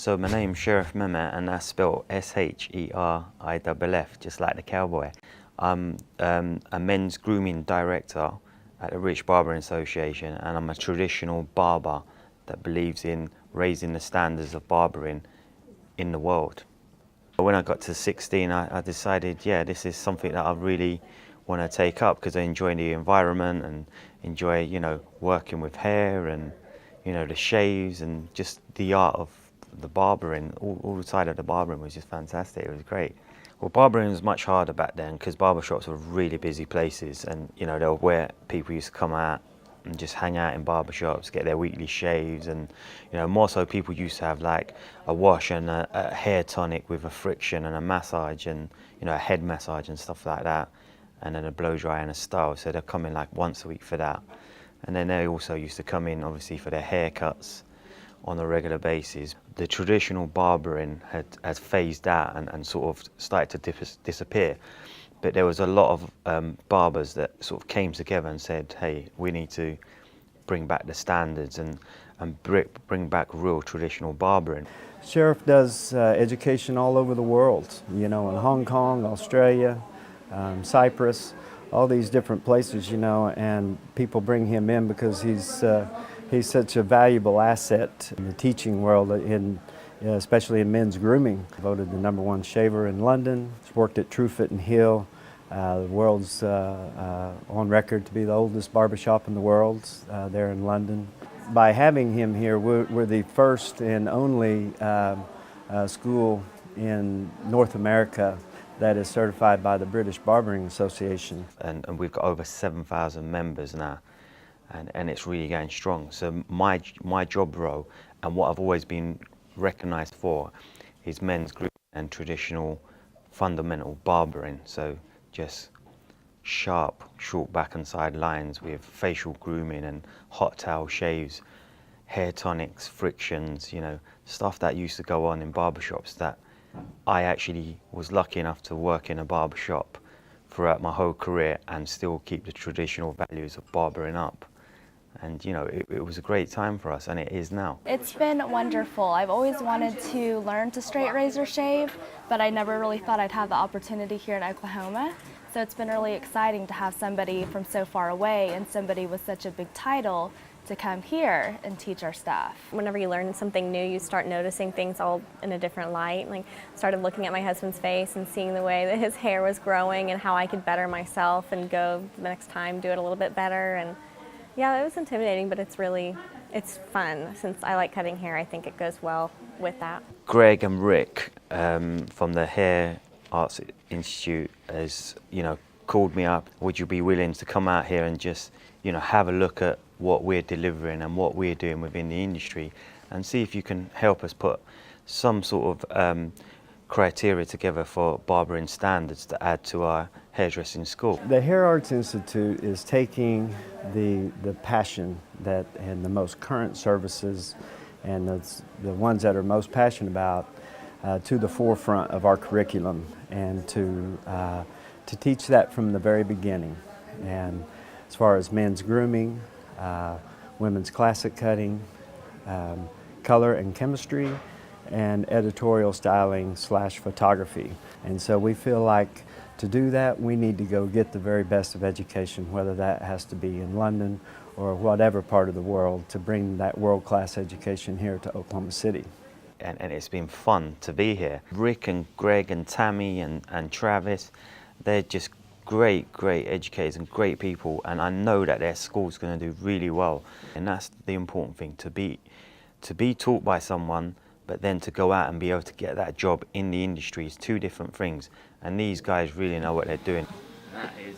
So my name's Sheriff Mehmet, and that's spelled Sheriff, just like the cowboy. I'm a men's grooming director at the British Barbering Association, and I'm a traditional barber that believes in raising the standards of barbering in the world. When I got to 16, I decided, yeah, this is something that I really want to take up because I enjoy the environment and enjoy, working with hair and, the shaves and just the art of the barbering. All the side of the barbering was just fantastic. It was great. Well, barbering was much harder back then because barbershops were really busy places, and they were where people used to come out and just hang out in barbershops, get their weekly shaves, and more so people used to have like a wash and a hair tonic with a friction and a massage and a head massage and stuff like that, and then a blow dry and a style. So they'd come in like once a week for that, and then they also used to come in obviously for their haircuts on a regular basis. The traditional barbering had phased out and sort of started to disappear. But there was a lot of barbers that sort of came together and said, hey, we need to bring back the standards and bring back real traditional barbering. Sheriff does education all over the world, in Hong Kong, Australia, Cyprus, all these different places, and people bring him in because he's such a valuable asset in the teaching world, especially in men's grooming. Voted the #1 shaver in London. He's worked at Truefoot and Hill. The world's on record to be the oldest barbershop in the world there in London. By having him here, we're the first and only school in North America that is certified by the British Barbering Association. And we've got over 7,000 members now. And it's really going strong. So my job role and what I've always been recognised for is men's grooming and traditional fundamental barbering. So just sharp, short back and side lines with facial grooming and hot towel shaves, hair tonics, frictions, stuff that used to go on in barbershops that I actually was lucky enough to work in a barbershop throughout my whole career and still keep the traditional values of barbering up. And it was a great time for us, and it is now. It's been wonderful. I've always wanted to learn to straight razor shave, but I never really thought I'd have the opportunity here in Oklahoma. So it's been really exciting to have somebody from so far away and somebody with such a big title to come here and teach our stuff. Whenever you learn something new, you start noticing things all in a different light. Like, started looking at my husband's face and seeing the way that his hair was growing and how I could better myself and go the next time do it a little bit better. And yeah, it was intimidating, but it's fun. Since I like cutting hair, I think it goes well with that. Greg and Rick from the Hair Arts Institute has, called me up. Would you be willing to come out here and just, have a look at what we're delivering and what we're doing within the industry and see if you can help us put some sort of criteria together for barbering standards to add to our hairdressing school. The Hair Arts Institute is taking the passion and the most current services and the ones that are most passionate about to the forefront of our curriculum, and to teach that from the very beginning. And as far as men's grooming, women's classic cutting, color and chemistry, and editorial styling / photography. And so we feel like to do that, we need to go get the very best of education, whether that has to be in London or whatever part of the world, to bring that world-class education here to Oklahoma City. And it's been fun to be here. Rick and Greg and Tammy and Travis, they're just great educators and great people, and I know that their school's going to do really well. And that's the important thing, to be taught by someone, but then to go out and be able to get that job in the industry is two different things. And these guys really know what they're doing. That is